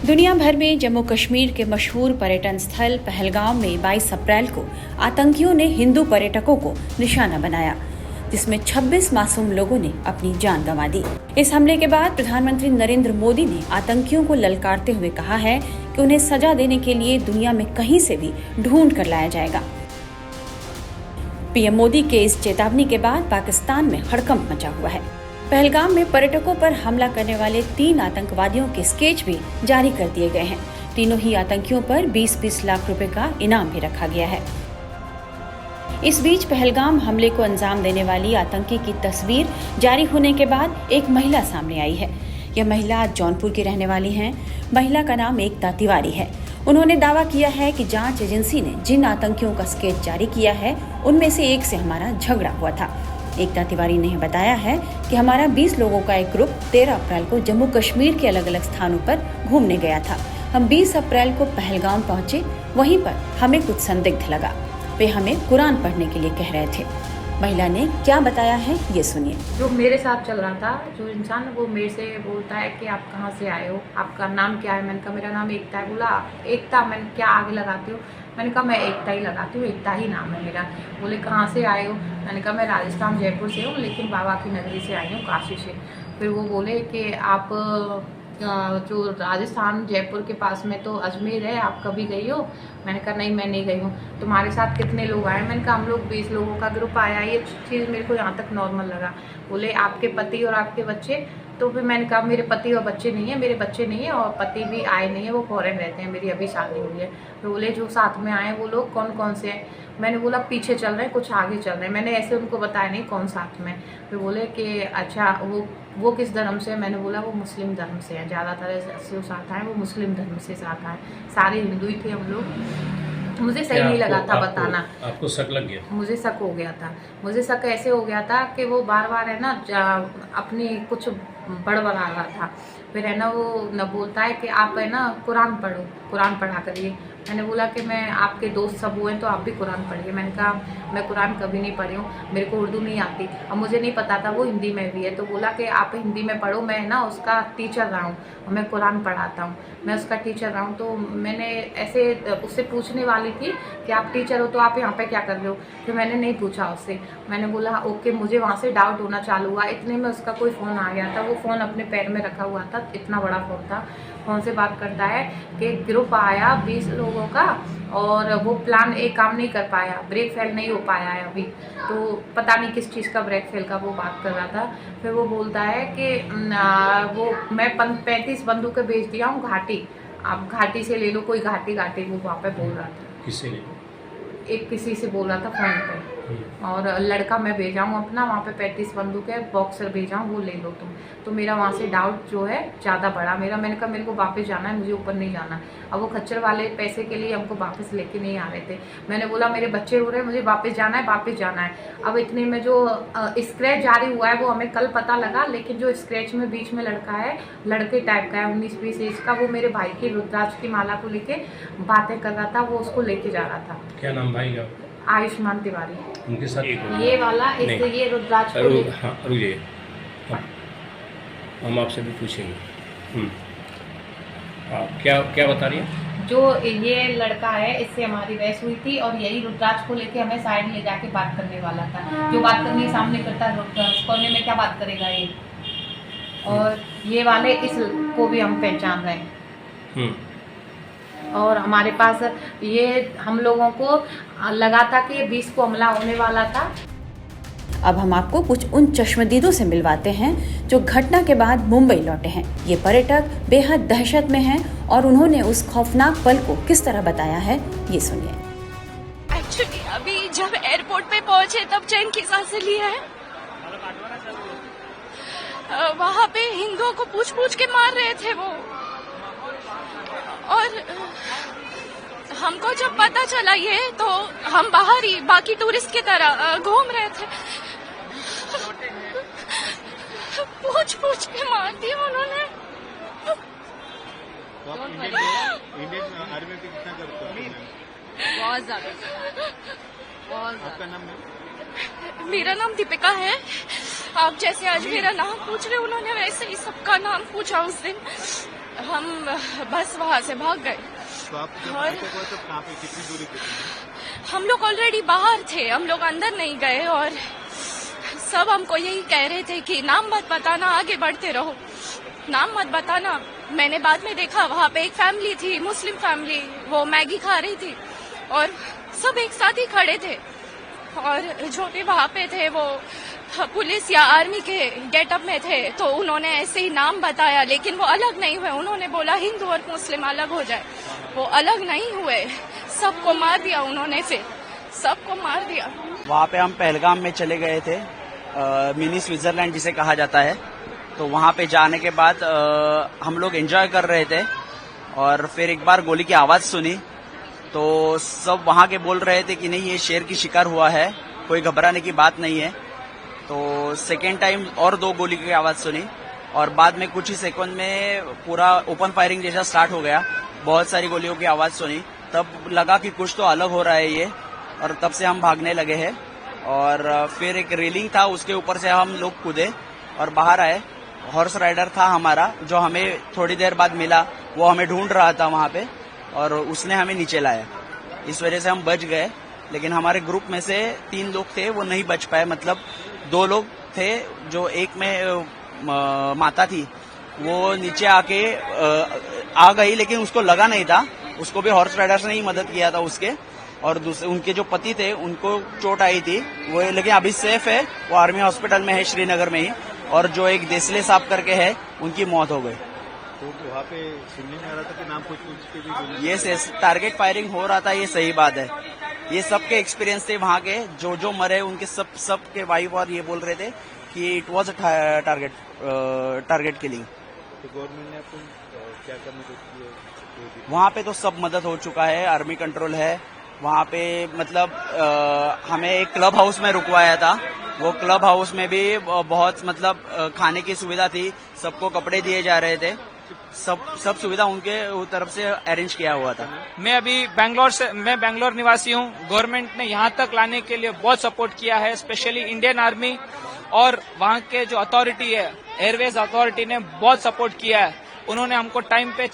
दुनिया भर में जम्मू कश्मीर के मशहूर पर्यटन स्थल पहलगाम में 22 अप्रैल को आतंकियों ने हिंदू पर्यटकों को निशाना बनाया, जिसमें 26 मासूम लोगों ने अपनी जान गंवा दी। इस हमले के बाद प्रधानमंत्री नरेंद्र मोदी ने आतंकियों को ललकारते हुए कहा है कि उन्हें सजा देने के लिए दुनिया में कहीं से भी ढूंढ कर लाया जाएगा। पीएम मोदी के इस चेतावनी के बाद पाकिस्तान में हड़कंप मचा हुआ है। पहलगाम में पर्यटकों पर हमला करने वाले 3 आतंकवादियों के स्केच भी जारी कर दिए गए हैं। तीनों ही आतंकियों पर 20-20 लाख रुपए का इनाम भी रखा गया है। इस बीच पहलगाम हमले को अंजाम देने वाली आतंकी की तस्वीर जारी होने के बाद एक महिला सामने आई है। यह महिला जौनपुर की रहने वाली है। महिला का नाम एकता तिवारी है। उन्होंने दावा किया है कि जांच एजेंसी ने जिन आतंकियों का स्केच जारी किया है उनमें से एक से हमारा झगड़ा हुआ था। एकता तिवारी ने बताया है कि हमारा 20 लोगों का एक ग्रुप 13 अप्रैल को जम्मू कश्मीर के अलग अलग स्थानों पर घूमने गया था। हम 20 अप्रैल को पहलगाम पहुंचे। वहीं पर हमें कुछ संदिग्ध लगा। वे हमें कुरान पढ़ने के लिए कह रहे थे। महिला ने क्या बताया है ये सुनिए। जो मेरे साथ चल रहा था, जो इंसान वो मेरे से बोलता है कि आप कहाँ से आए हो, आपका नाम क्या है। मैंने कहा मेरा नाम एकता है। बोला एकता, मैंने क्या आगे लगाती हो। मैंने कहा मैं एकता ही लगाती हूँ, एकता ही नाम है मेरा। बोले कहाँ से आए हो। मैंने कहा मैं राजस्थान जयपुर से हूँ, लेकिन बाबा की नगरी से आई हूँ, काशी से। फिर वो बोले कि आप जो राजस्थान जयपुर के पास में तो अजमेर है, आप कभी गई हो। मैंने कहा नहीं, मैं नहीं गई हूँ। तुम्हारे साथ कितने लोग आए। मैंने कहा हम लोग 20 लोगों का ग्रुप आया। ये चीज़ मेरे को यहाँ तक नॉर्मल लगा। बोले आपके पति और आपके बच्चे। तो फिर मैंने कहा मेरे पति और बच्चे नहीं है, मेरे बच्चे नहीं है और पति भी आए नहीं है, वो फॉरेन रहते हैं, मेरी अभी शादी हुई है। तो बोले जो साथ में आए वो लोग कौन कौन से हैं। मैंने बोला पीछे चल रहे हैं, कुछ आगे चल रहे हैं। मैंने ऐसे उनको बताया नहीं कौन साथ में। फिर बोले कि अच्छा वो किस धर्म से है। मैंने बोला वो मुस्लिम धर्म से है, ज़्यादातर जो साथ आए वो मुस्लिम धर्म से साथ आए। सारे हिंदू ही थे हम लोग। मुझे सही नहीं लगा था बताना। आपको शक लग गया? मुझे शक हो गया था। मुझे शक ऐसे हो गया था कि वो बार बार है ना अपनी कुछ बड़बड़ा रहा था। फिर है ना वो न बोलता है कि आप है ना कुरान पढ़ो, कुरान पढ़ा करिए। मैंने बोला कि मैं आपके दोस्त सब हुए तो आप भी कुरान पढ़िए। मैंने कहा मैं कुरान कभी नहीं पढ़ी हूँ, मेरे को उर्दू नहीं आती और मुझे नहीं पता था वो हिंदी में भी है। तो बोला कि आप हिंदी में पढ़ो, मैं ना उसका टीचर रहा हूँ और मैं कुरान पढ़ाता हूँ, मैं उसका टीचर रहा हूँ। तो मैंने ऐसे उससे पूछने वाली थी कि आप टीचर हो तो आप यहाँ पे क्या कर रहे हो। फिर मैंने नहीं पूछा उससे। मैंने बोला ओके। मुझे वहाँ से डाउट होना चालू हुआ। इतने में उसका कोई फ़ोन आ गया था। वो फ़ोन अपने पैर में रखा हुआ था, इतना बड़ा फ़ोन था। फ़ोन से बात करता है कि ग्रुप आया 20 लोगों का और वो प्लान एक काम नहीं कर पाया, ब्रेक फेल नहीं हो पाया है अभी। तो पता नहीं किस चीज़ का ब्रेक फेल का वो बात कर रहा था। फिर वो बोलता है कि वो मैं 35 बंदूकें भेज दिया हूँ घाटी, आप घाटी से ले लो। कोई घाटी वो वहाँ पे बोल रहा था। किससे ले? एक किसी से बोल रहा था फ़ोन पे। और लड़का मैं भेजा हूँ अपना, वहाँ पे 35 बंदूक है, बॉक्सर भेजा हूँ, वो ले लो तुम। तो मेरा वहाँ से डाउट जो है ज़्यादा बढ़ा मेरा। मैंने कहा मेरे को वापस जाना है, मुझे ऊपर नहीं जाना। अब वो खच्चर वाले पैसे के लिए हमको वापस लेके नहीं आ रहे थे। मैंने बोला मेरे बच्चे रो रहे हैं, मुझे वापस जाना है, वापस जाना है। अब इतने में जो स्क्रैच जारी हुआ है वो हमें कल पता लगा, लेकिन जो स्क्रैच में बीच में लड़का है, लड़के टाइप का है, 19-20 एज का, वो मेरे भाई की रुद्राक्ष की माला को लेके बातें कर रहा था। वो उसको लेके जा रहा था। क्या नाम भाई का? आयुष्मान तिवारी। उनके साथ ये वाला इससे ये रुद्राक्ष को हाँ रुकिए, हम आपसे भी पूछेंगे। क्या बता रही है? जो ये लड़का है इससे हमारी बहस हुई थी और यही रुद्राक्ष को लेके हमें साइड ले जाके बात करने वाला था। जो बात करनी सामने करता है, रुद्राक्ष कोने में क्या बात करेगा ये। और ये वाले इसको भी हम पहचान रहे हैं। और हमारे पास ये हम लोगों को लगा था कि 20 को हमला होने वाला था। अब हम आपको कुछ उन चश्मदीदों से मिलवाते हैं जो घटना के बाद मुंबई लौटे हैं। ये पर्यटक बेहद दहशत में हैं और उन्होंने उस खौफनाक पल को किस तरह बताया है, ये सुनिए। एक्चुअली अभी जब एयरपोर्ट पे पहुंचे तब चैन की सांसें ली है। वहाँ पे हिंदुओं को पूछ के मार रहे थे वो। और हमको जब पता चला ये तो हम बाहर ही बाकी टूरिस्ट की तरह घूम रहे थे। पूछ के मार दिया उन्होंने। इंडियन आर्मी पे कितना करते हो? बहुत ज्यादा। आपका नाम है? मेरा नाम दीपिका है। आप जैसे आज मेरा नाम पूछ रहे उन्होंने वैसे ही सबका नाम पूछा उस दिन। हम बस वहाँ से भाग गए। तो आप जब और- अटैक हुआ तब कहाँ पे, कितनी दूरी पे थे? हम लोग ऑलरेडी बाहर थे, हम लोग अंदर नहीं गए और सब हमको यही कह रहे थे कि नाम मत बताना, आगे बढ़ते रहो, नाम मत बताना। मैंने बाद में देखा वहाँ पे एक फैमिली थी, मुस्लिम फैमिली, वो मैगी खा रही थी और सब एक साथ ही खड़े थे और जो भी वहाँ पे थे वो पुलिस या आर्मी के गेटअप में थे, तो उन्होंने ऐसे ही नाम बताया, लेकिन वो अलग नहीं हुए। उन्होंने बोला हिंदू और मुस्लिम अलग हो जाए, वो अलग नहीं हुए, सबको मार दिया उन्होंने, फिर सबको मार दिया। वहाँ पे हम पहलगाम में चले गए थे, मिनी स्विट्जरलैंड जिसे कहा जाता है। तो वहाँ पे जाने के बाद हम लोग एंजॉय कर रहे थे और फिर एक बार गोली की आवाज सुनी तो सब वहाँ के बोल रहे थे कि नहीं, ये शेर की शिकार हुआ है, कोई घबराने की बात नहीं है। तो सेकेंड टाइम और 2 गोली की आवाज सुनी और बाद में कुछ ही सेकंड में पूरा ओपन फायरिंग जैसा स्टार्ट हो गया। बहुत सारी गोलियों की आवाज सुनी, तब लगा कि कुछ तो अलग हो रहा है ये, और तब से हम भागने लगे हैं। और फिर एक रेलिंग था, उसके ऊपर से हम लोग कूदे और बाहर आए। हॉर्स राइडर था हमारा जो हमें थोड़ी देर बाद मिला, वो हमें ढूंढ रहा था वहाँ पे और उसने हमें नीचे लाया। इस वजह से हम बच गए, लेकिन हमारे ग्रुप में से 3 लोग थे वो नहीं बच पाए। मतलब 2 लोग थे, जो एक में माता थी वो नीचे आके आ गई, लेकिन उसको लगा नहीं था, उसको भी हॉर्स राइडर्स ने ही मदद किया था उसके। और दूसरे उनके जो पति थे उनको चोट आई थी वो, लेकिन अभी सेफ है, वो आर्मी हॉस्पिटल में है श्रीनगर में ही। और जो एक देसले साहब करके है उनकी मौत हो गई। तो वहाँ पे सुनने में आ रहा था कि नाम पूछ के भी गोली- ये टारगेट फायरिंग हो रहा था, ये सही बात है। ये सबके एक्सपीरियंस थे वहाँ के, जो मरे उनके सब के वाइफ और ये बोल रहे थे कि it was a target killing. तो गवर्नमेंट ने आपको क्या करने को किया? वहाँ पे तो सब मदद हो चुका है, आर्मी कंट्रोल है वहाँ पे। मतलब हमें एक क्लब हाउस में रुकवाया था, वो क्लब हाउस में भी बहुत मतलब खाने की सुविधा थी, सबको कपड़े दिए जा रहे थे, सब सुविधा उनके तरफ से अरेंज किया हुआ था। मैं बेंगलोर निवासी हूँ। गवर्नमेंट ने यहाँ तक लाने के लिए बहुत सपोर्ट किया है, स्पेशली इंडियन आर्मी और वहाँ के जो अथॉरिटी है, एयरवेज अथॉरिटी ने बहुत सपोर्ट किया है। उन्होंने हमको टाइम पे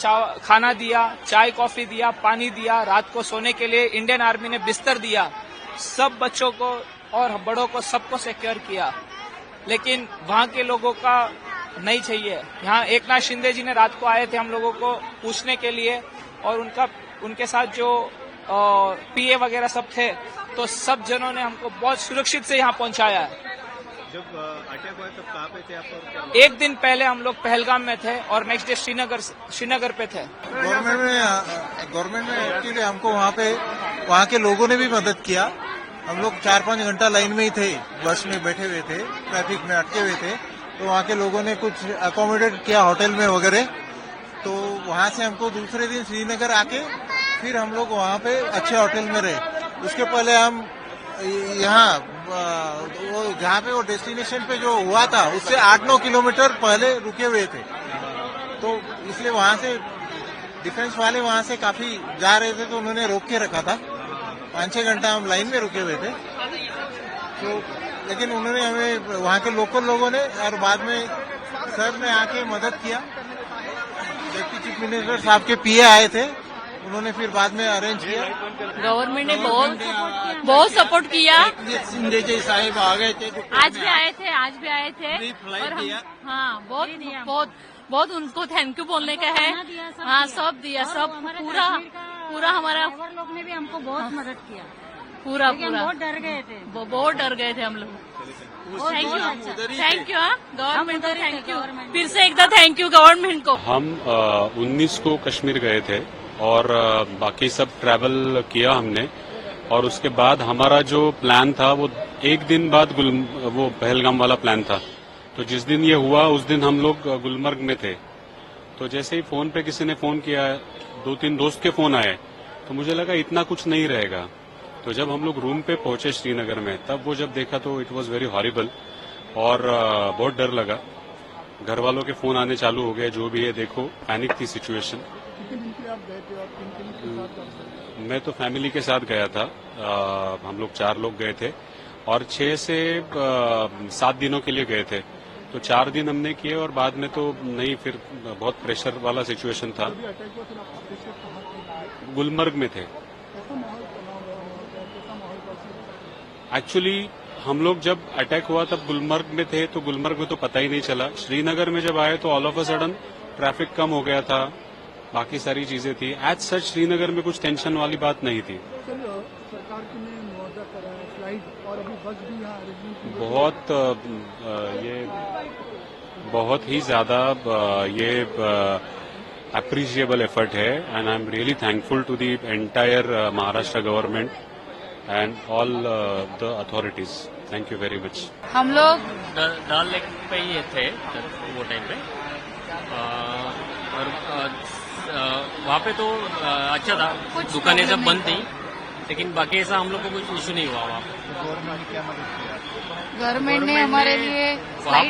खाना दिया, चाय कॉफी दिया, पानी दिया, रात को सोने के लिए इंडियन आर्मी ने बिस्तर दिया, सब बच्चों को और बड़ों को सबको सिक्योर किया। लेकिन वहाँ के लोगों का नहीं चाहिए। यहाँ एकनाथ शिंदे जी ने रात को आए थे हम लोगों को पूछने के लिए और उनके साथ जो पीए वगैरह सब थे, तो सब जनों ने हमको बहुत सुरक्षित से यहाँ पहुँचाया है। जब अटैक हुआ तब कहाँ पे थे आप और क्या? एक दिन पहले हम लोग पहलगाम में थे और नेक्स्ट डे श्रीनगर पे थे। गवर्नमेंट में एक्चुअली हमको वहाँ के लोगों ने भी मदद किया। हम लोग 4-5 घंटा लाइन में ही थे, बस में बैठे हुए थे, ट्रैफिक में अटके हुए थे। तो वहाँ के लोगों ने कुछ अकोमोडेट किया होटल में वगैरह। तो वहाँ से हमको दूसरे दिन श्रीनगर आके फिर हम लोग वहाँ पे अच्छे होटल में रहे। उसके पहले हम यहाँ वो जहाँ पे वो डेस्टिनेशन पे जो हुआ था उससे 8-9 किलोमीटर पहले रुके हुए थे। तो इसलिए वहाँ से डिफेंस वाले वहाँ से काफी जा रहे थे, तो उन्होंने रोक के रखा था। 5-6 घंटा हम लाइन में रुके हुए थे। तो लेकिन उन्होंने हमें, वहाँ के लोकल लोगों ने और बाद में सर ने आके मदद किया। डिप्टी चीफ मिनिस्टर साहब के पीए आए थे, उन्होंने फिर बाद में अरेंज किया। गवर्नमेंट ने बहुत सपोर्ट किया। शिंदे जी साहिब आ गए थे, आज भी आए थे और हम बहुत उनको थैंक यू बोलने का है। हाँ, सब दिया, सब पूरा हमारा लोग ने भी हमको बहुत मदद किया। पूरा बहुत डर गए थे, बहुत डर गए थे हम लोग। थैंक यू गवर्नमेंट को, थैंक यू फिर से एक थैंक यू गवर्नमेंट को। हम 19 को कश्मीर गए थे और बाकी सब ट्रैवल किया हमने, और उसके बाद हमारा जो प्लान था वो एक दिन बाद वो पहलगाम वाला प्लान था। तो जिस दिन ये हुआ उस दिन हम लोग गुलमर्ग में थे। तो जैसे ही फोन पे किसी ने फोन किया, 2-3 दोस्त के फोन आए, तो मुझे लगा इतना कुछ नहीं रहेगा। तो जब हम लोग रूम पे पहुंचे श्रीनगर में, तब वो जब देखा तो इट वाज वेरी हॉरिबल और बहुत डर लगा। घर वालों के फोन आने चालू हो गए, जो भी है देखो, पैनिक थी सिचुएशन। मैं तो फैमिली के साथ गया था, हम लोग 4 लोग गए थे और 6 से 7 दिनों के लिए गए थे। तो 4 दिन हमने किए और बाद में तो नहीं, फिर बहुत प्रेशर वाला सिचुएशन था। गुलमर्ग में थे। एक्चुअली हम लोग जब अटैक हुआ तब गुलमर्ग में थे, तो गुलमर्ग में तो पता ही नहीं चला। श्रीनगर में जब आए तो all of a sudden traffic कम हो गया था, बाकी सारी चीजें थी। एज सच श्रीनगर में कुछ टेंशन वाली बात नहीं थी। सरकार ने मुआवजा करा है, फ्लाइट और अभी बस भी यहाँ अरेंजमेंट ये बहुत ही ज्यादा ये अप्रिशिएबल एफर्ट है and I am really thankful to the entire Maharashtra government and all the authorities. Thank you very much. हम लोग दाल लेक पे ही थे वो टाइम पे और वहाँ पे तो अच्छा था, दुकानें सब बंद थी, लेकिन बाकी ऐसा हम लोग को कुछ इशू नहीं हुआ। वहाँ पे गवर्नमेंट ने क्या मदद किया? गवर्नमेंट ने हमारे लिए वहाँ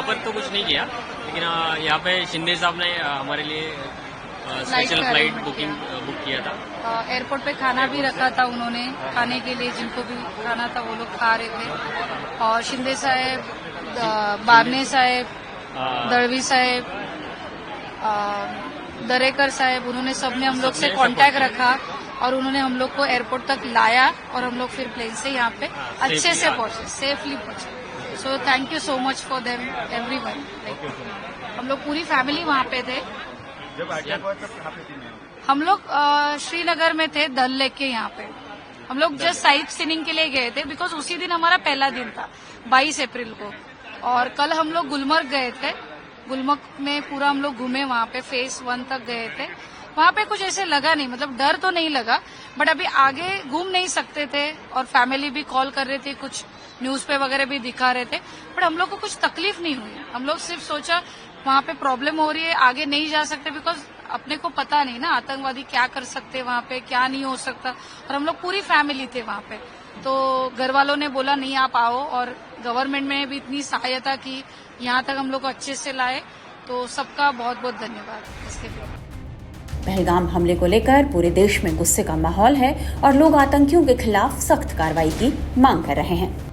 पर तो कुछ नहीं किया, लेकिन यहाँ पे शिंदे साहब ने हमारे लिए स्पेशल फ्लाइट बुक किया था। एयरपोर्ट पे खाना भी रखा था उन्होंने, खाने के लिए जिनको भी खाना था वो लोग खा रहे थे। और शिंदे साहब, बारने साहब, दळवी साहब, दरेकर साहब, उन्होंने सबने हम लोग से कांटेक्ट रखा और उन्होंने हम लोग को एयरपोर्ट तक लाया और हम लोग फिर प्लेन से यहाँ पे अच्छे से पहुंचे, सेफली पहुंचे। So thank you so much for them everyone. हम लोग पूरी फैमिली वहाँ पे थे। जब अटैक हुआ तब कहाँ पे थे? हम लोग श्रीनगर में थे, दल लेक के यहाँ पे। हम लोग जस्ट साइट सीइंग के लिए गए थे, बिकॉज उसी दिन हमारा पहला दिन था, 22 अप्रैल को। और कल हम लोग गुलमर्ग गए थे। गुलमर्ग में पूरा हम लोग घूमे, वहाँ पे फेज 1 तक गए थे। वहाँ पे कुछ ऐसे लगा नहीं, मतलब डर तो नहीं लगा, बट अभी आगे घूम नहीं सकते थे और फैमिली भी कॉल कर रहे थे, कुछ न्यूज पे वगैरह भी दिखा रहे थे, बट हम लोग को कुछ तकलीफ नहीं हुई। हम लोग सिर्फ सोचा वहाँ पे प्रॉब्लम हो रही है, आगे नहीं जा सकते, बिकॉज अपने को पता नहीं ना आतंकवादी क्या कर सकते वहाँ पे, क्या नहीं हो सकता। और हम लोग पूरी फैमिली थे वहाँ पे, तो घर वालों ने बोला नहीं आप आओ, और गवर्नमेंट ने भी इतनी सहायता की, यहाँ तक हम लोग को अच्छे से लाए, तो सबका बहुत बहुत धन्यवाद इसके लिए। पहलगाम हमले को लेकर पूरे देश में गुस्से का माहौल है और लोग आतंकियों के खिलाफ सख्त कार्रवाई की मांग कर रहे हैं।